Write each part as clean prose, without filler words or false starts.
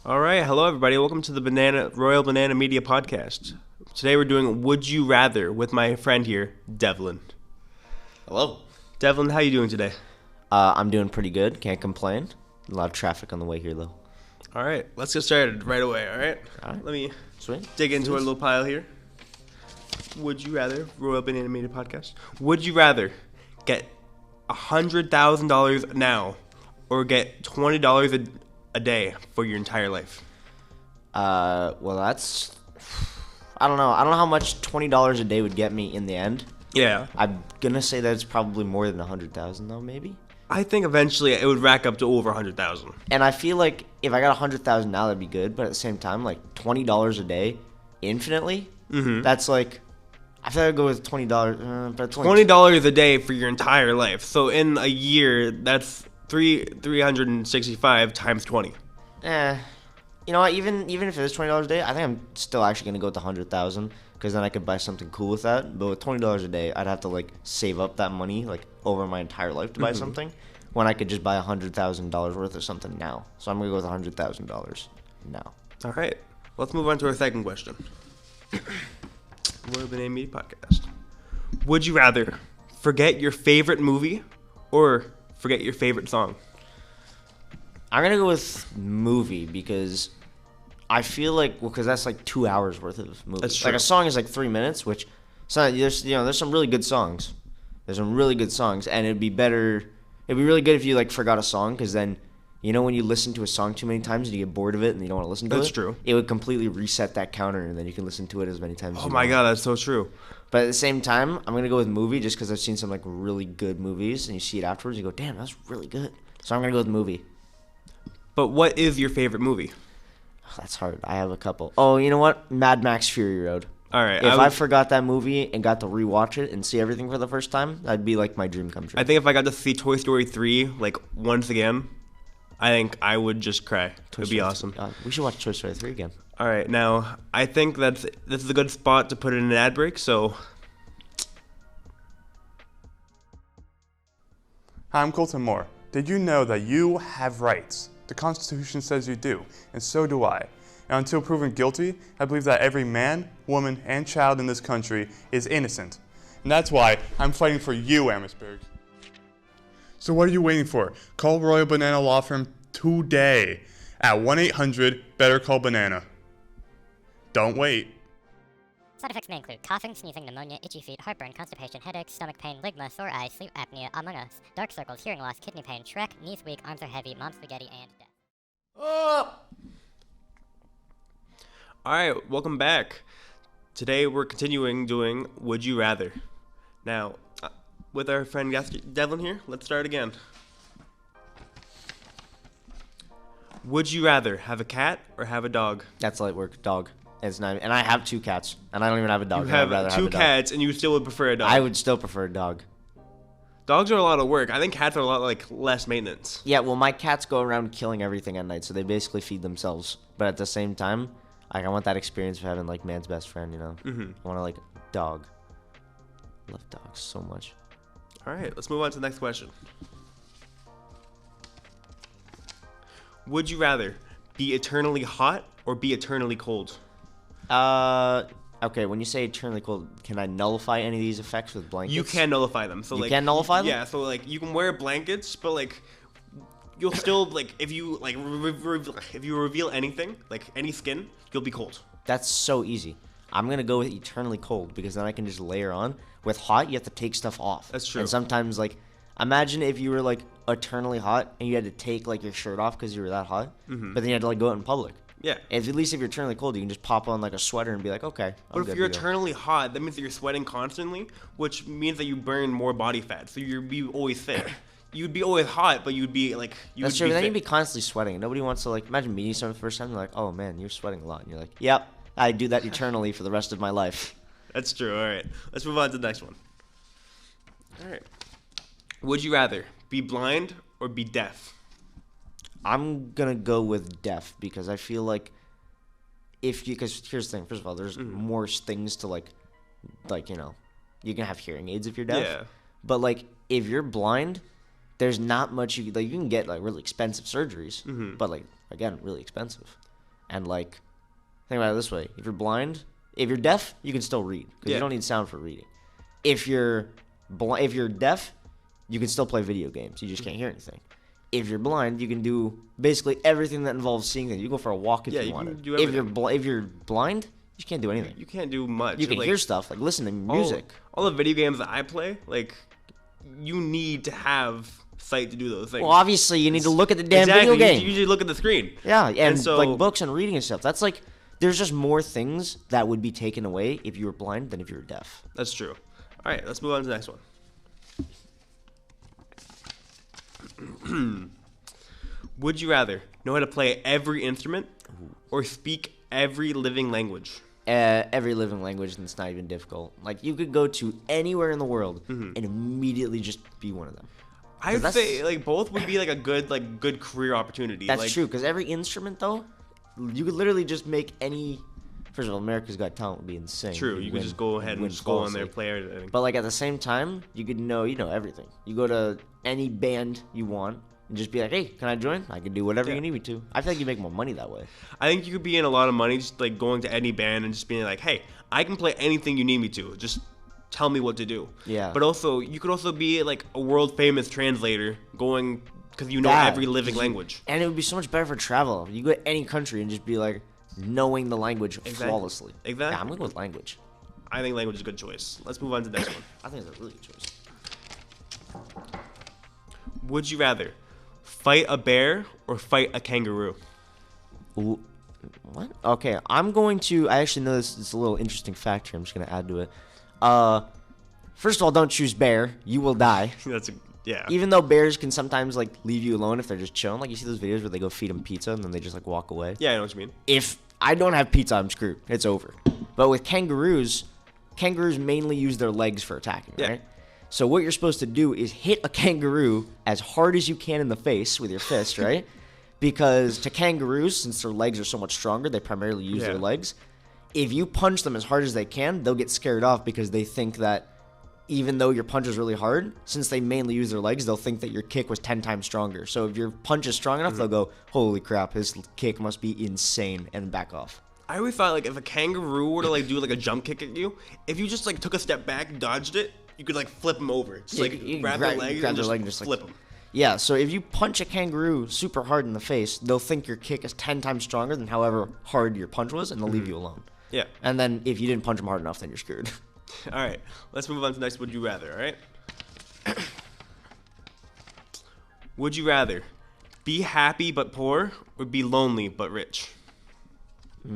All right, hello everybody. Welcome to the Royal Banana Media Podcast. Today we're doing Would You Rather with my friend here, Devlin. Hello. Devlin, how you doing today? I'm doing pretty good. Can't complain. A lot of traffic on the way here, though. All right, let's get started right away. All right. Let me dig into our little pile here. Would you rather, Royal Banana Media Podcast? Would you rather get $100,000 now or get $20 a day for your entire life? Well, that's... I don't know. I don't know how much $20 a day would get me in the end. Yeah. I'm gonna say that it's probably more than 100,000 though, maybe. I think eventually it would rack up to over 100,000. And I feel like if I got 100,000 now, that'd be good. But at the same time, like $20 a day, infinitely. That's like, I feel like I'd go with $20. But $20 a day for your entire life. So in a year, that's 365 times 20. You know what? Even if it is $20 a day, I think I'm still actually gonna go with the 100,000 because then I could buy something cool with that. But with $20 a day, I'd have to like save up that money like over my entire life to buy something, when I could just buy $100,000 worth of something now. So I'm gonna go with $100,000 now. All right, let's move on to our second question. Royal Banana Media Podcast. Would you rather forget your favorite movie or forget your favorite song? I'm gonna go with movie because I feel like, well, because that's like 2 hours worth of movie. That's true. Like a song is like 3 minutes, which there's some really good songs. There's some really good songs, and it'd be really good if you like forgot a song, because then when you listen to a song too many times and you get bored of it and you don't want to listen to it. That's true. It would completely reset that counter, and then you can listen to it as many times. Oh my god, that's so true. But at the same time, I'm gonna go with movie just because I've seen some like really good movies, and you see it afterwards, you go, damn, that's really good. So I'm gonna go with movie. But what is your favorite movie? That's hard. I have a couple. Oh, you know what? Mad Max Fury Road. All right. If I forgot that movie and got to rewatch it and see everything for the first time, that'd be like my dream come true. I think if I got to see Toy Story 3 like once again, I think I would just cry. It'd be awesome. We should watch Toy Story 3 again. All right. Now, I think this is a good spot to put in an ad break, so... Hi, I'm Colton Moore. Did you know that you have rights? The Constitution says you do, and so do I. And until proven guilty, I believe that every man, woman, and child in this country is innocent. And that's why I'm fighting for you, Amherstburg. So what are you waiting for? Call Royal Banana Law Firm today at 1-800-BETTER-CALL-BANANA. Don't wait. Side effects may include coughing, sneezing, pneumonia, itchy feet, heartburn, constipation, headaches, stomach pain, ligma, sore eyes, sleep apnea, among us, dark circles, hearing loss, kidney pain, Shrek, knees weak, arms are heavy, mom spaghetti, and death. All right, welcome back. Today we're continuing doing Would You Rather. Now, with our friend Devlin here, let's start again. Would you rather have a cat or have a dog? That's light work. Dog. It's not, and I have 2 cats, and I don't even have a dog. You have 2 cats, and you still would prefer a dog. I would still prefer a dog. Dogs are a lot of work. I think cats are a lot less maintenance. Yeah, well, my cats go around killing everything at night, so they basically feed themselves. But at the same time, I want that experience of having like man's best friend. I want dog. I love dogs so much. All right, let's move on to the next question. Would you rather be eternally hot or be eternally cold? Okay, when you say eternally cold, can I nullify any of these effects with blankets? You can nullify them. So you can nullify them? Yeah, so you can wear blankets, but you'll still if you if you reveal anything, any skin, you'll be cold. That's so easy. I'm gonna go with eternally cold because then I can just layer on. With hot, you have to take stuff off. That's true. And sometimes imagine if you were eternally hot and you had to take your shirt off because you were that hot, but then you had to go out in public. Yeah. At least if you're eternally cold, you can just pop on a sweater and be like, okay. But if you're eternally hot, that means that you're sweating constantly, which means that you burn more body fat. So you'd be always fit. You'd be always hot, but you'd be That's true. But then you'd be constantly sweating. Nobody wants to imagine meeting someone for the first time. They're like, oh man, you're sweating a lot. And you're like, yep, I do that eternally for the rest of my life. That's true. All right, let's move on to the next one. All right. Would you rather be blind or be deaf? I'm gonna go with deaf because I feel like because here's the thing. First of all, there's more things to you can have hearing aids if you're deaf. Yeah. But if you're blind, there's not much you can get really expensive surgeries. But again, really expensive. And like, think about it this way: if you're blind, if you're deaf, you can still read because Yeah. you don't need sound for reading. If you're if you're deaf, you can still play video games. You just can't hear anything. If you're blind, you can do basically everything that involves seeing things. You go for a walk if Yeah, you you can wanted. do If you're everything. if you're blind, you just can't do anything. You can't do much. You can Like, hear stuff like listen to music. All the video games that I play, like, you need to have sight to do those things. Well, obviously, you need to look at the damn exactly. video game. You usually look at the screen. Yeah, and so- like books and reading and stuff. That's like, there's just more things that would be taken away if you were blind than if you were deaf. That's true. All right, let's move on to the next one. Would you rather know how to play every instrument or speak every living language? Every living language, and it's not even difficult. Like, you could go to anywhere in the world and immediately just be one of them. I'd that's- say like both would be like a good career opportunity. That's like, true, because every instrument, though, you could literally just make any. First of all, America's Got Talent would be insane. True. You'd You could win- just go ahead you'd and win just go on there, flawlessly. play everything. But like at the same time, you could know everything. You go to any band you want and just be like, hey, can I join? I can do whatever Yeah. you need me to. I feel like you make more money that way. I think you could be in a lot of money just like going to any band and just being like, hey, I can play anything you need me to. Just tell me what to do. Yeah. But also, you could also be like a world famous translator going because you know Yeah, every living 'cause you- language. And it would be so much better for travel. You go to any country and just be like knowing the language Exactly. flawlessly. Exactly. Yeah, I'm going to go with language. I think language is a good choice. Let's move on to the next one. I think it's a really good choice. Would you rather fight a bear or fight a kangaroo? Ooh, what? Okay, I'm going to. I actually know this is a little interesting fact here. I'm just going to add to it. First of all, don't choose bear. You will die. That's yeah. Even though bears can sometimes like leave you alone if they're just chilling. Like you see those videos where they go feed them pizza and then they just like walk away. Yeah, I know what you mean. If I don't have pizza, I'm screwed. It's over. But with kangaroos mainly use their legs for attacking, Yeah. right? So what you're supposed to do is hit a kangaroo as hard as you can in the face with your fist, right? Because to kangaroos, since their legs are so much stronger, they primarily use Yeah. their legs. If you punch them as hard as they can, they'll get scared off because they think that even though your punch is really hard, since they mainly use their legs, they'll think that your kick was 10 times stronger. So if your punch is strong enough, they'll go, holy crap, his kick must be insane, and back off. I always thought like if a kangaroo were to like do like a jump kick at you, if you just like took a step back, dodged it, you could like flip them over. Just Yeah, like you can grab their legs grab and their just, leg and just, like, flip them. Yeah, so if you punch a kangaroo super hard in the face, they'll think your kick is 10 times stronger than however hard your punch was, and they'll leave you alone. Yeah. And then if you didn't punch them hard enough, then you're screwed. All right. Let's move on to the next. Would you rather? All right. Would you rather be happy but poor or be lonely but rich? See,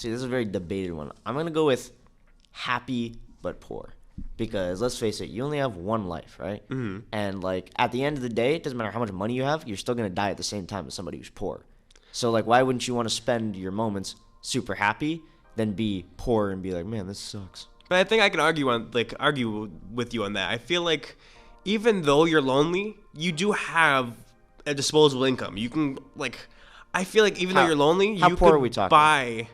this is a very debated one. I'm going to go with happy but poor. Because let's face it, you only have one life, right? Mm-hmm. And like at the end of the day, it doesn't matter how much money you have, you're still going to die at the same time as somebody who's poor. So like, why wouldn't you want to spend your moments super happy than be poor and be like, man, this sucks? But I think I can argue with you on that. I feel like even though you're lonely, you do have a disposable income. You can like, I feel like even though How- you're lonely, how you poor could are we talking?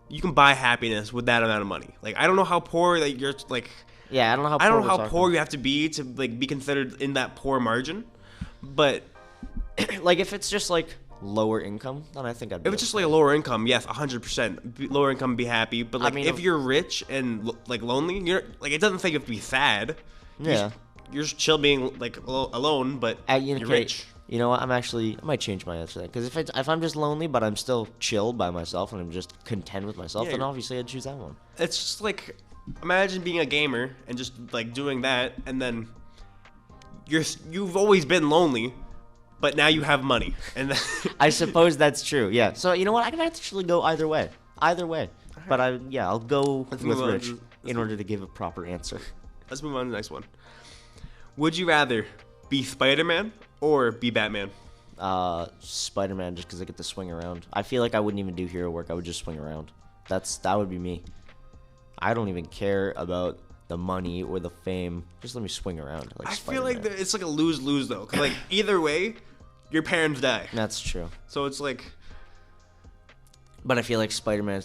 you can buy happiness with that amount of money. Like I don't know how poor that you're like. Yeah, I don't know how poor I don't know we're how talking. poor you have to be to like be considered in that poor margin, but Like if it's just like lower income, then I think I'd be if it's just like a lower income, yes, 100%. Lower income, be happy. But like mean, if you're rich and like lonely, you're like it doesn't say you have to be sad. Yeah. You're just chill being like alone, but You know, you're okay, rich. You know what? I might change my answer to that. Because if I'm just lonely, but I'm still chill by myself and I'm just content with myself, Yeah, then you're- obviously I'd choose that one. It's just like imagine being a gamer and just like doing that, and then you've always been lonely, but now you have money, and then I suppose that's true. Yeah. So you know what? I can actually go either way. Either way. But I'll go with move on. Rich in order to give a proper answer. let's move on to the next one. Would you rather be Spider-Man or be Batman? Spider-Man, just because I get to swing around. I feel like I wouldn't even do hero work. I would just swing around. That would be me. I don't even care about the money or the fame. Just let me swing around. Like I feel like Spider-Man. it's like a lose-lose though, 'cause like either way, your parents die. That's true. So it's like But I feel like Spider-Man,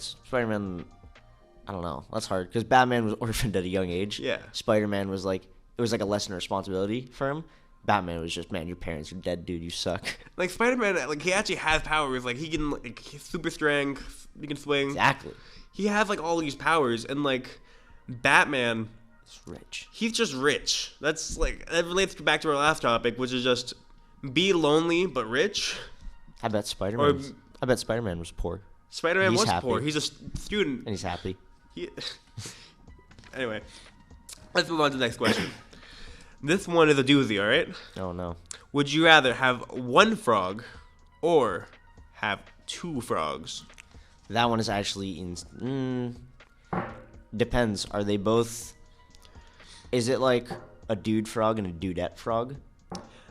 I don't know. That's hard because Batman was orphaned at a young age. Yeah. Spider-Man was like, it was like a lesson of responsibility for him. Batman was just, man, your parents are dead, dude. You suck. Like Spider-Man, like he actually has powers. Like he can like super strength. He can swing. Exactly. He has like all these powers, and like Batman, It's rich. he's just rich. That's like that relates back to our last topic, which is just be lonely but rich. I bet Spider-Man. Was poor, Spider-Man He's was happy. poor. He's a student. and he's happy. He... Anyway, let's move on to the next question. This one is a doozy, all right? Oh no. Would you rather have one frog or have two frogs? That one is actually depends. Are they both? Is it like a dude frog and a dudette frog?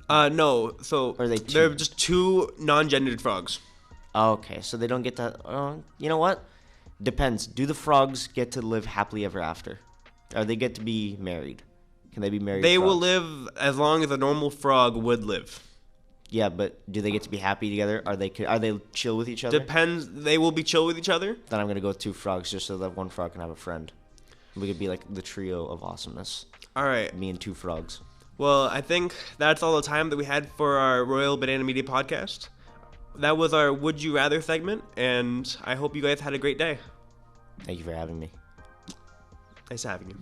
No. So Or are they they're two? just two non-gendered frogs. Oh, okay, so they don't get to. You know what? Depends. Do the frogs get to live happily ever after? Or they get to be married? Can they be married? They will frogs? live as long as a normal frog would live. Yeah, but do they get to be happy together? Are they chill with each other? Depends. They will be chill with each other. Then I'm gonna go with two frogs just so that one frog can have a friend. We could be like the trio of awesomeness. All right. Me and two frogs. Well, I think that's all the time that we had for our Royal Banana Media podcast. That was our Would You Rather segment, and I hope you guys had a great day. Thank you for having me. Nice having you.